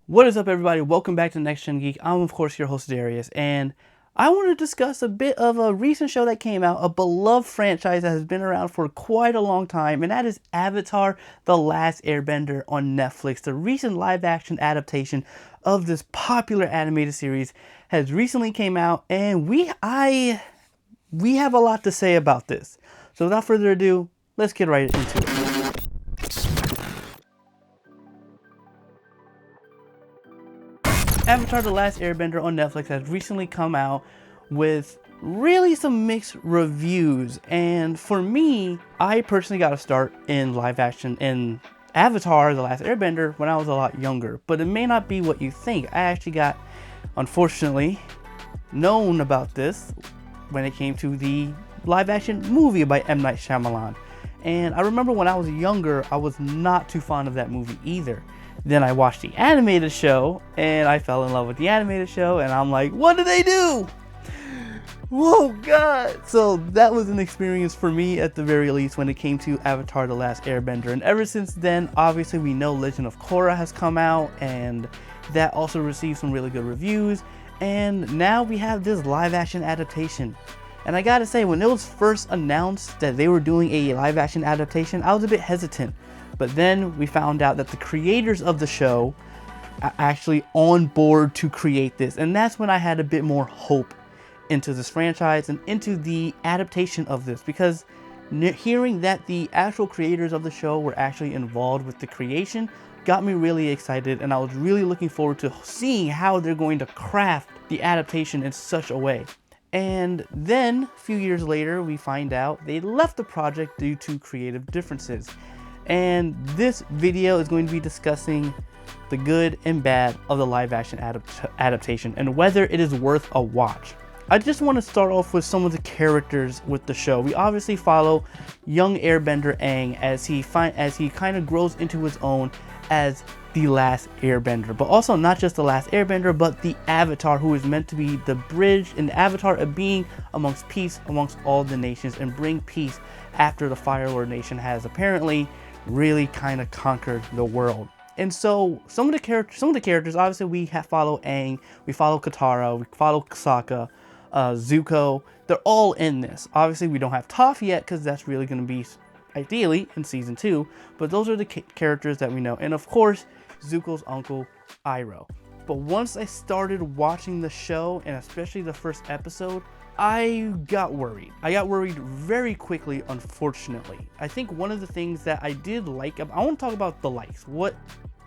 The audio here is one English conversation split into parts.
What is up, everybody? Welcome back to Next Gen Geek. I'm, of course, your host, Darius, and I want to discuss a bit of a recent show that came out, a beloved franchise that has been around for quite a long time, and that is Avatar The Last Airbender on Netflix. The recent live-action adaptation of this popular animated series has recently came out, and we have a lot to say about this. So without further ado, let's get right into it. Avatar The Last Airbender on Netflix has recently come out with really some mixed reviews, and for me, I personally got to start in live action in Avatar The Last Airbender when I was a lot younger, but it may not be what you think. I actually got, unfortunately, known about this when it came to the live action movie by M. Night Shyamalan. And I remember when I was younger, I was not too fond of that movie either. Then I watched the animated show, and I fell in love with the animated show, and I'm like, what did they do? Whoa, God! So that was an experience for me, at the very least, when it came to Avatar The Last Airbender. And ever since then, obviously, we know Legend of Korra has come out, and that also received some really good reviews. And now we have this live-action adaptation. And I gotta say, when it was first announced that they were doing a live-action adaptation, I was a bit hesitant. But then we found out that the creators of the show are actually on board to create this. And that's when I had a bit more hope into this franchise and into the adaptation of this. Because hearing that the actual creators of the show were actually involved with the creation got me really excited. And I was really looking forward to seeing how they're going to craft the adaptation in such a way. And then, a few years later, we find out they left the project due to creative differences. And this video is going to be discussing the good and bad of the live action adaptation and whether it is worth a watch. I just want to start off with some of the characters with the show. We obviously follow young Airbender Aang as he kind of grows into his own as the Last Airbender, but also not just the Last Airbender, but the Avatar, who is meant to be the bridge and the Avatar of being amongst peace amongst all the nations and bring peace after the Fire Lord Nation has apparently really kind of conquered the world. And so some of the characters, obviously we follow Aang, we follow Katara, we follow Sokka, Zuko. They're all in this. Obviously we don't have Toph yet because that's really going to be ideally in season 2, but those are the characters that we know. And of course, Zuko's uncle, Iroh. But once I started watching the show, and especially the first episode, I got worried. I got worried very quickly, unfortunately. I think one of the things that I did like, I want to talk about the likes. What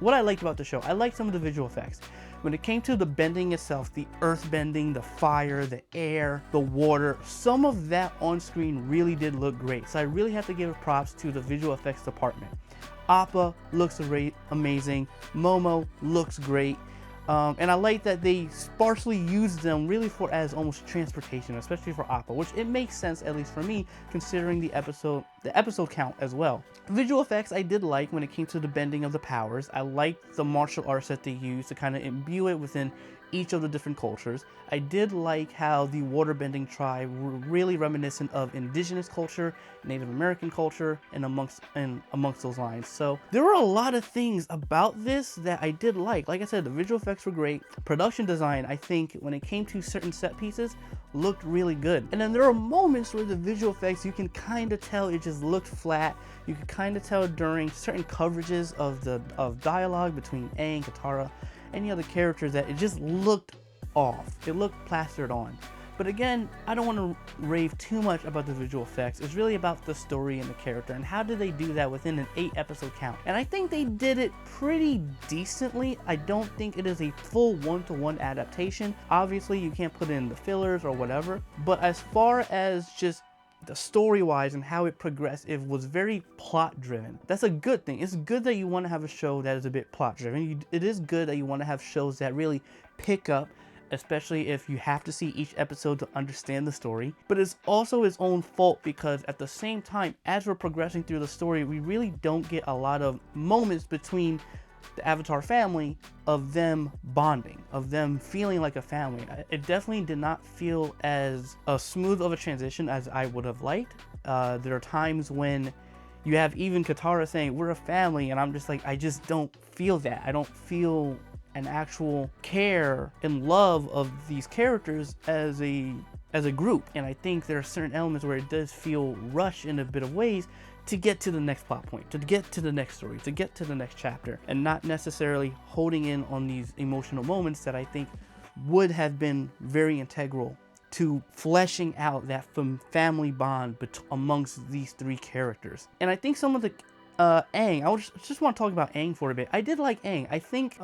I liked about the show, I liked some of the visual effects. When it came to the bending itself, the earth bending, the fire, the air, the water, some of that on screen really did look great. So I really have to give props to the visual effects department. Appa looks amazing. Momo looks great. And I like that they sparsely used them really as almost transportation, especially for Appa, which it makes sense, at least for me, considering the episode count as well. Visual effects I did like when it came to the bending of the powers. I liked the martial arts that they used to kind of imbue it within each of the different cultures. I did like how the waterbending tribe were really reminiscent of indigenous culture, Native American culture, and amongst those lines. So there were a lot of things about this that I did like. Like I said, the visual effects were great. Production design, I think, when it came to certain set pieces, looked really good. And then there are moments where the visual effects, you can kind of tell it just looked flat. You could kind of tell during certain coverages of dialogue between Aang, Katara, any other characters that it just looked off. It looked plastered on. But again, I don't want to rave too much about the visual effects. It's really about the story and the character and how did they do that within an 8-episode count. And I think they did it pretty decently. I don't think it is a full one-to-one adaptation. Obviously, you can't put in the fillers or whatever. But as far as just the story-wise and how it progressed, it was very plot-driven. That's a good thing. It's good that you want to have a show that is a bit plot-driven. It is good that you want to have shows that really pick up, especially if you have to see each episode to understand the story. But it's also its own fault because at the same time, as we're progressing through the story, we really don't get a lot of moments between the Avatar family of them bonding, of them feeling like a family. It definitely did not feel as smooth of a transition as I would have liked. There are times when you have even Katara saying, "We're a family," and I'm just like, I just don't feel that. I don't feel an actual care and love of these characters as a group. And I think there are certain elements where it does feel rushed in a bit of ways to get to the next plot point, to get to the next story, to get to the next chapter, and not necessarily holding in on these emotional moments that I think would have been very integral to fleshing out that family bond amongst these three characters. And I think some of the Aang, I just want to talk about Aang for a bit. I did like Aang. I think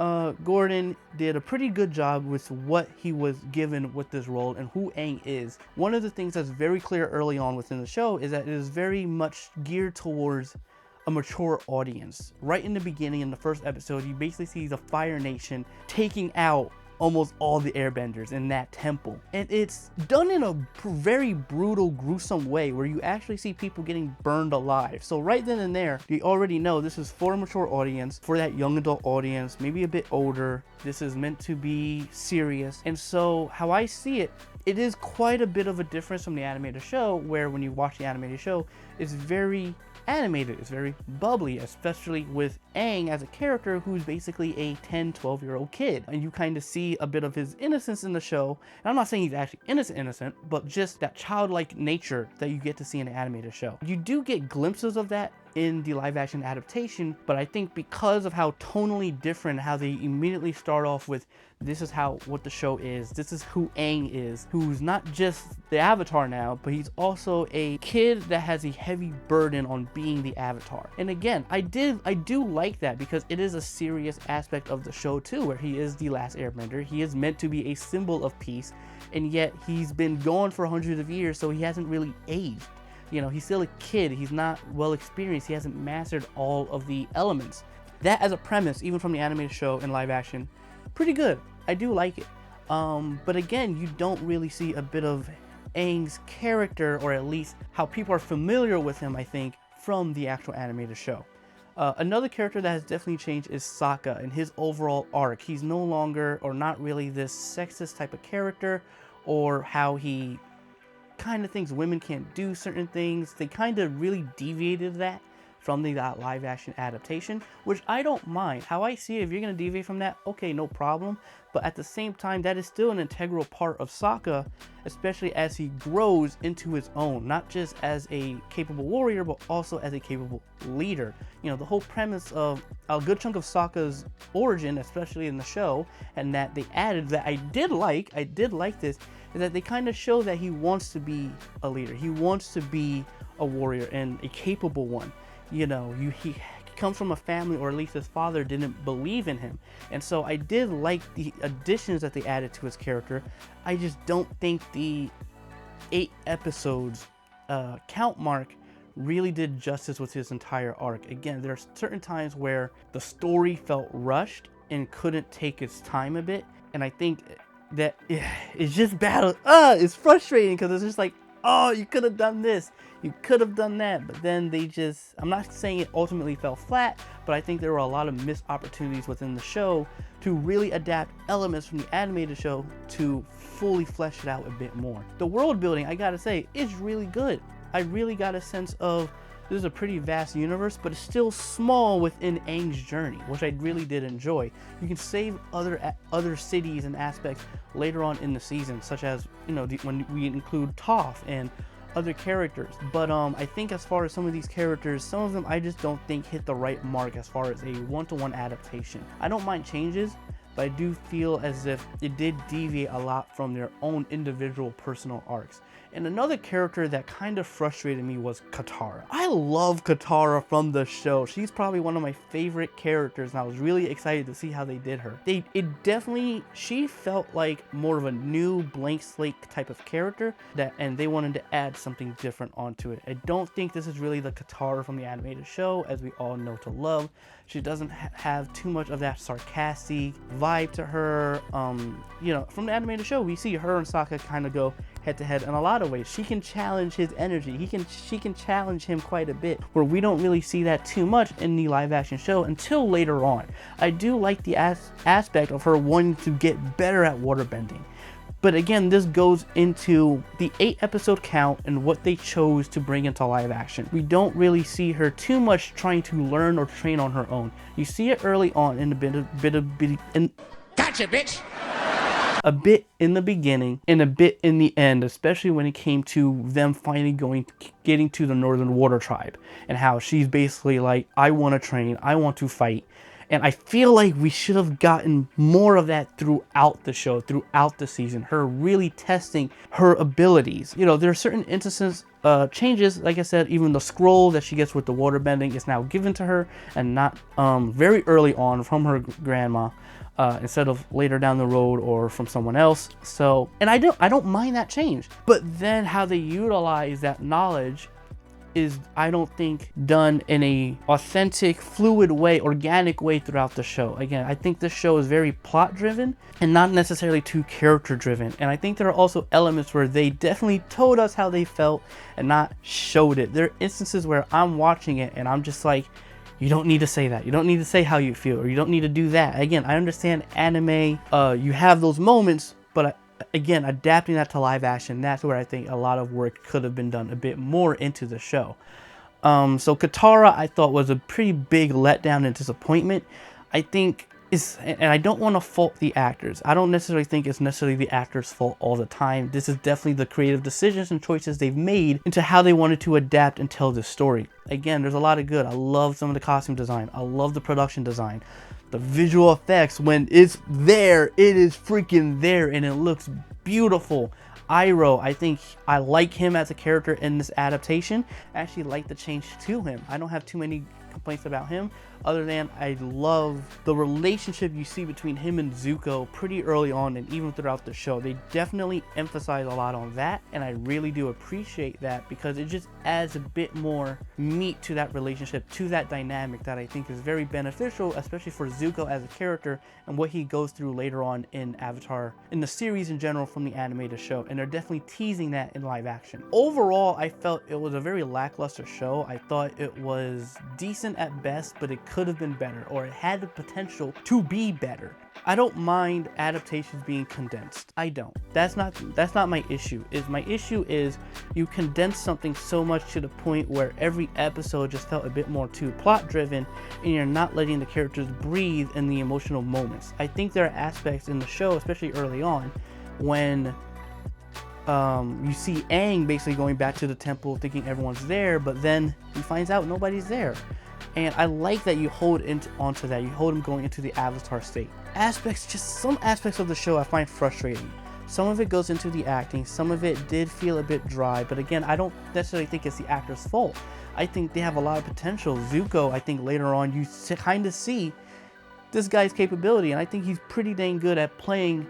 Gordon did a pretty good job with what he was given with this role and who Aang is. One of the things that's very clear early on within the show is that it is very much geared towards a mature audience. Right in the beginning, in the first episode, you basically see the Fire Nation taking out almost all the airbenders in that temple, and it's done in a very brutal, gruesome way where you actually see people getting burned alive. So right then and there, you already know this is for a mature audience, for that young adult audience, maybe a bit older. This is meant to be serious. And so how I see it, it is quite a bit of a difference from the animated show, where when you watch the animated show, it's very animated, it's very bubbly, especially with Aang as a character who's basically a 10-12-year-old kid, and you kind of see a bit of his innocence in the show. And I'm not saying he's actually innocent, but just that childlike nature that you get to see in the animated show. You do get glimpses of that in the live action adaptation, but I think because of how tonally different, how they immediately start off with, this is what the show is, this is who Aang is, who's not just the Avatar now, but he's also a kid that has a heavy burden on being the Avatar. And again, I do like that, because it is a serious aspect of the show too, where he is the last airbender. He is meant to be a symbol of peace, and yet he's been gone for hundreds of years, so he hasn't really aged. You know, he's still a kid, he's not well experienced, he hasn't mastered all of the elements. That as a premise, even from the animated show and live action, pretty good. I do like it. But again, you don't really see a bit of Aang's character, or at least how people are familiar with him, I think, from the actual animated show. Another character that has definitely changed is Sokka and his overall arc. He's no longer, or not really, this sexist type of character, or how he kind of thinks women can't do certain things. They kind of really deviated that from the live action adaptation, which I don't mind. How I see it, if you're going to deviate from that, okay, no problem. But at the same time, that is still an integral part of Sokka, especially as he grows into his own, not just as a capable warrior, but also as a capable leader. You know, the whole premise of a good chunk of Sokka's origin, especially in the show, and that they added that I did like this, is that they kind of show that he wants to be a leader. He wants to be a warrior and a capable one. You know, he comes from a family, or at least his father didn't believe in him. And so I did like the additions that they added to his character. I just don't think the 8 episodes count mark really did justice with his entire arc. Again, there are certain times where the story felt rushed and couldn't take its time a bit. And I think that it's just battle. It's frustrating, because it's just like, oh, you could have done this, you could have done that, but then they just, I'm not saying it ultimately fell flat, but I think there were a lot of missed opportunities within the show to really adapt elements from the animated show to fully flesh it out a bit more. The world building, I gotta say, is really good. I really got a sense of, this is a pretty vast universe, but it's still small within Aang's journey, which I really did enjoy. You can save other cities and aspects later on in the season, such as, you know, when we include Toph and other characters. But I think as far as some of these characters, some of them I just don't think hit the right mark as far as a one-to-one adaptation. I don't mind changes, but I do feel as if it did deviate a lot from their own individual personal arcs. And another character that kind of frustrated me was Katara. I love Katara from the show. She's probably one of my favorite characters, and I was really excited to see how they did her. She felt like more of a new blank slate type of character, and they wanted to add something different onto it. I don't think this is really the Katara from the animated show, as we all know to love. She doesn't have too much of that sarcastic vibe to her. You know, from the animated show, we see her and Sokka kind of go head to head in a lot of ways. She can challenge his energy. She can challenge him quite a bit, where we don't really see that too much in the live action show until later on. I do like the aspect of her wanting to get better at waterbending. But again, this goes into the 8 episode count and what they chose to bring into live action. We don't really see her too much trying to learn or train on her own. You see it early on in a bit of Gotcha, bitch! A bit in the beginning and a bit in the end, especially when it came to them finally getting to the Northern Water Tribe, and how she's basically like, I want to train, I want to fight. And I feel like we should have gotten more of that throughout the show, throughout the season, her really testing her abilities. You know, there are certain instances, changes, like I said, even the scroll that she gets with the water bending is now given to her and not very early on from her grandma. Instead of later down the road or from someone else. So, and I don't mind that change. But then how they utilize that knowledge is, I don't think, done in a authentic, fluid way, organic way throughout the show. Again, I think this show is very plot driven and not necessarily too character driven. And I think there are also elements where they definitely told us how they felt and not showed it. There are instances where I'm watching it and I'm just like, you don't need to say that. You don't need to say how you feel, or you don't need to do that. Again, I understand anime, you have those moments, but again, adapting that to live action, that's where I think a lot of work could have been done a bit more into the show. So Katara, I thought, was a pretty big letdown and disappointment. I think and I don't want to fault the actors. I don't necessarily think it's necessarily the actors' fault all the time. This is definitely the creative decisions and choices they've made into how they wanted to adapt and tell this story. Again, there's a lot of good. I love some of the costume design. I love the production design. The visual effects, when it's there, it is freaking there and it looks beautiful. Iroh, I think I like him as a character in this adaptation. I actually like the change to him. I don't have too many complaints about him, other than I love the relationship you see between him and Zuko pretty early on and even throughout the show. They definitely emphasize a lot on that, and I really do appreciate that because it just adds a bit more meat to that relationship, to that dynamic that I think is very beneficial, especially for Zuko as a character and what he goes through later on in Avatar, in the series in general from the animated show, and they're definitely teasing that in live action. Overall, I felt it was a very lackluster show. I thought it was decent at best, but it could have been better, or it had the potential to be better. I don't mind adaptations being condensed. I don't. That's not my issue. My issue is you condense something so much to the point where every episode just felt a bit more too plot driven, and you're not letting the characters breathe in the emotional moments. I think there are aspects in the show, especially early on, when you see Aang basically going back to the temple thinking everyone's there, but then he finds out nobody's there. And I like that you hold onto that. You hold him going into the Avatar state. Some aspects of the show I find frustrating. Some of it goes into the acting. Some of it did feel a bit dry. But again, I don't necessarily think it's the actor's fault. I think they have a lot of potential. Zuko, I think later on you kind of see this guy's capability. And I think he's pretty dang good at playing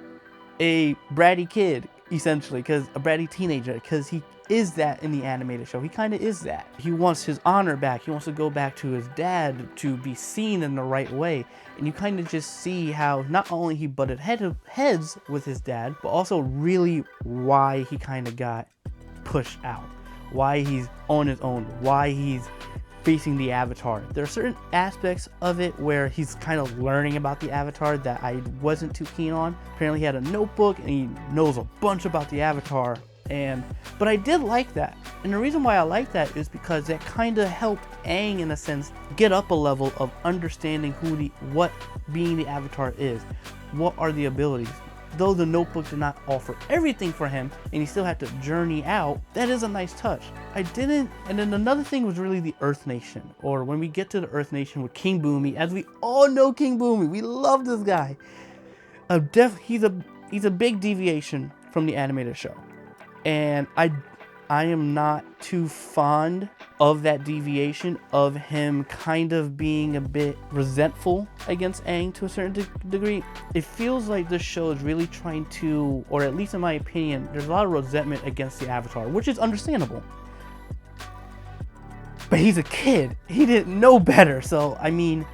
a bratty kid, essentially, a bratty teenager, because he is that in the animated show. He kind of is that. He wants his honor back. He wants to go back to his dad to be seen in the right way. And you kind of just see how not only he butted heads with his dad, but also really why he kind of got pushed out, why he's on his own, why he's facing the Avatar. There are certain aspects of it where he's kind of learning about the Avatar that I wasn't too keen on. Apparently he had a notebook and he knows a bunch about the Avatar. But I did like that. And the reason why I like that is because that kind of helped Aang, in a sense, get up a level of understanding what being the Avatar is. What are the abilities? Though the notebook did not offer everything for him and he still had to journey out, that is a nice touch. And then another thing was really the Earth Nation, or when we get to the Earth Nation with King Boomy. As we all know King Boomy, we love this guy. He's a big deviation from the animated show. And I am not too fond of that deviation, of him kind of being a bit resentful against Aang to a certain degree. It feels like this show is really trying to, or at least in my opinion, there's a lot of resentment against the Avatar, which is understandable. But he's a kid. He didn't know better. So, I mean,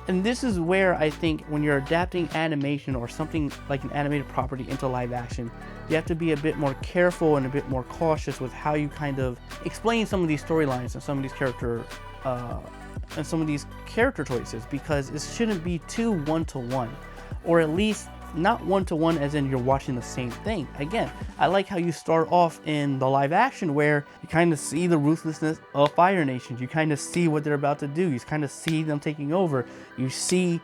and this is where I think when you're adapting animation or something like an animated property into live action, you have to be a bit more careful and a bit more cautious with how you kind of explain some of these storylines and some of these character choices, because it shouldn't be too one-to-one, or at least not one-to-one as in you're watching the same thing. Again, I like how you start off in the live action where you kind of see the ruthlessness of Fire Nation. You kind of see what they're about to do. You kind of see them taking over. You see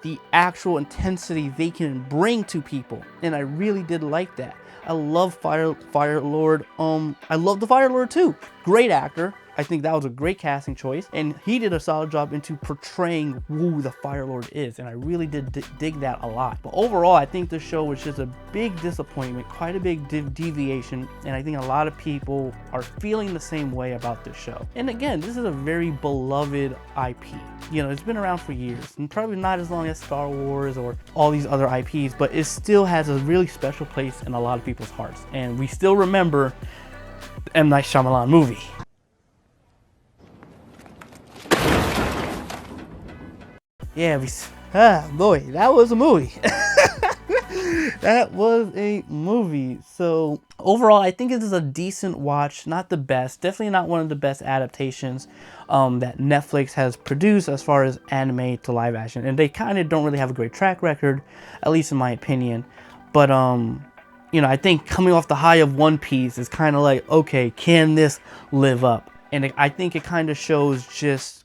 the actual intensity they can bring to people, and I really did like that. I love Fire Lord. I love the Fire Lord too. Great actor. I think that was a great casting choice, and he did a solid job into portraying who the Fire Lord is, and I really did dig that a lot. But overall, I think the show was just a big disappointment, quite a big deviation, and I think a lot of people are feeling the same way about this show. And again, this is a very beloved IP. You know, it's been around for years, and probably not as long as Star Wars or all these other IPs, but it still has a really special place in a lot of people's hearts, and we still remember the M. Night Shyamalan movie. Yeah, boy, that was a movie. That was a movie. So overall, I think it is a decent watch. Not the best. Definitely not one of the best adaptations that Netflix has produced as far as anime to live action. And they kind of don't really have a great track record, at least in my opinion. But you know, I think coming off the high of One Piece is kind of like, okay, can this live up? And I think it kind of shows just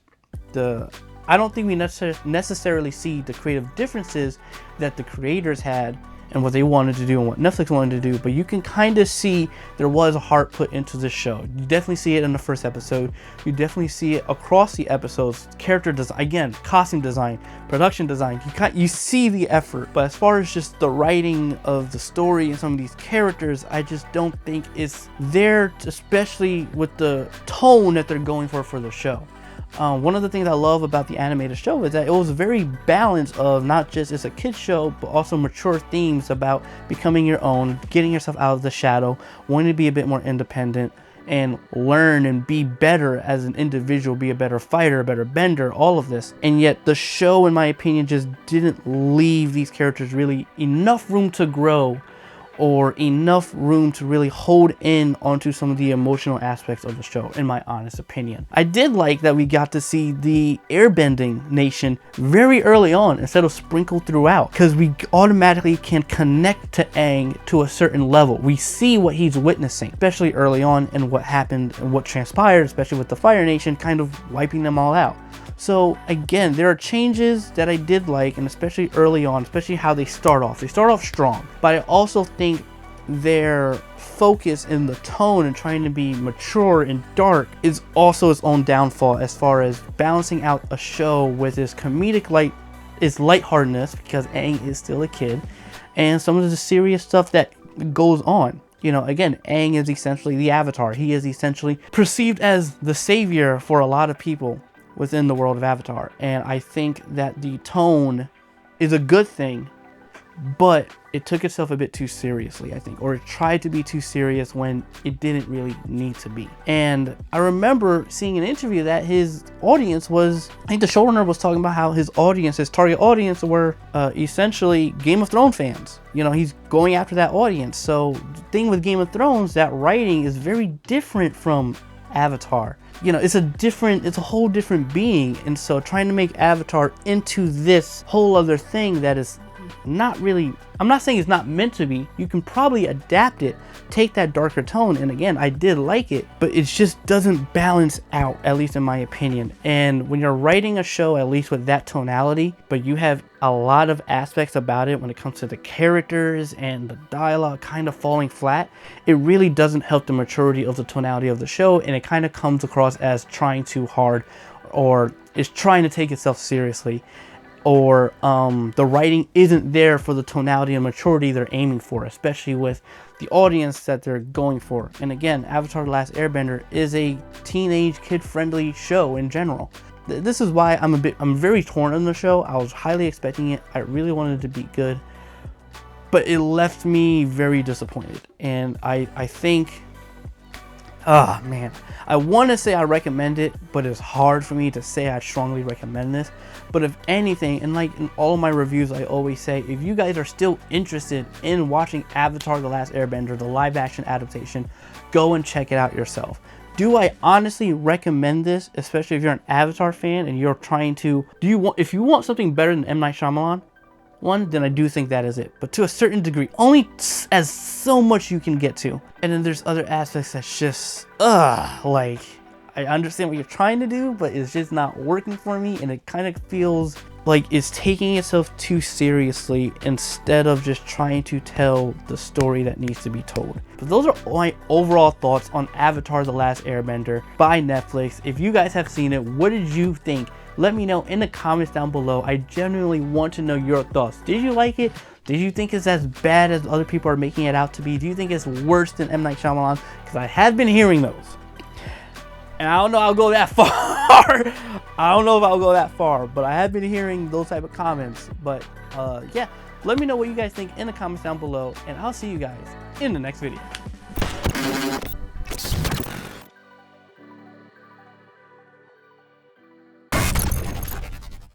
the... I don't think we necessarily see the creative differences that the creators had and what they wanted to do and what Netflix wanted to do, but you can kind of see there was a heart put into the show. You definitely see it in the first episode. You definitely see it across the episodes. Character design, again, costume design, production design. You see the effort, but as far as just the writing of the story and some of these characters, I just don't think it's there, especially with the tone that they're going for the show. One of the things I love about the animated show is that it was very balanced of not just it's a kid's show, but also mature themes about becoming your own, getting yourself out of the shadow, wanting to be a bit more independent, and learn and be better as an individual, be a better fighter, a better bender, all of this. And yet the show, in my opinion, just didn't leave these characters really enough room to grow or enough room to really hold in onto some of the emotional aspects of the show, in my honest opinion. I did like that we got to see the airbending nation very early on instead of sprinkled throughout, because we automatically can connect to Aang to a certain level. We see what he's witnessing, especially early on, and what happened and what transpired, especially with the Fire Nation kind of wiping them all out. So again, there are changes that I did like, and especially early on, especially how they start off. They start off strong, but I also think their focus in the tone and trying to be mature and dark is also its own downfall as far as balancing out a show with its comedic lightheartedness, because Aang is still a kid, and some of the serious stuff that goes on. You know, again, Aang is essentially the Avatar. He is essentially perceived as the savior for a lot of people within the world of Avatar, and I think that the tone is a good thing, but it took itself a bit too seriously, I think, or it tried to be too serious when it didn't really need to be. And I remember seeing an interview that his audience was, I think the showrunner was talking about how his audience, his target audience, were essentially Game of Thrones fans. You know, he's going after that audience. So the thing with Game of Thrones, that writing is very different from Avatar. You know, it's a whole different being, and so trying to make Avatar into this whole other thing that is not really, I'm not saying it's not meant to be. You can probably adapt it, take that darker tone, and again, I did like it, but it just doesn't balance out, at least in my opinion. And when you're writing a show, at least with that tonality, but you have a lot of aspects about it when it comes to the characters and the dialogue kind of falling flat, it really doesn't help the maturity of the tonality of the show, and it kind of comes across as trying too hard, or is trying to take itself seriously, or the writing isn't there for the tonality and maturity they're aiming for, especially with the audience that they're going for. And again, Avatar The Last Airbender is a teenage, kid-friendly show in general. This is why I'm very torn on the show. I was highly expecting it. I really wanted it to be good, but it left me very disappointed. And I think, man, I want to say I recommend it, but it's hard for me to say I strongly recommend this. But if anything, and like in all of my reviews, I always say, if you guys are still interested in watching Avatar The Last Airbender, the live action adaptation, go and check it out yourself. Do I honestly recommend this, especially if you're an Avatar fan and you're trying to, if you want something better than M. Night Shyamalan one, then I do think that is it. But to a certain degree, only as so much you can get to. And then there's other aspects that's just, like, I understand what you're trying to do, but it's just not working for me, and it kind of feels like is taking itself too seriously instead of just trying to tell the story that needs to be told. But those are my overall thoughts on Avatar The Last Airbender by Netflix. If you guys have seen it, what did you think? Let me know in the comments down below. I genuinely want to know your thoughts. Did you like it? Did you think it's as bad as other people are making it out to be? Do you think it's worse than M. Night Shyamalan? Because I have been hearing those. And I don't know I'll go that far. I don't know if I'll go that far, but I have been hearing those type of comments. But yeah, let me know what you guys think in the comments down below, and I'll see you guys in the next video.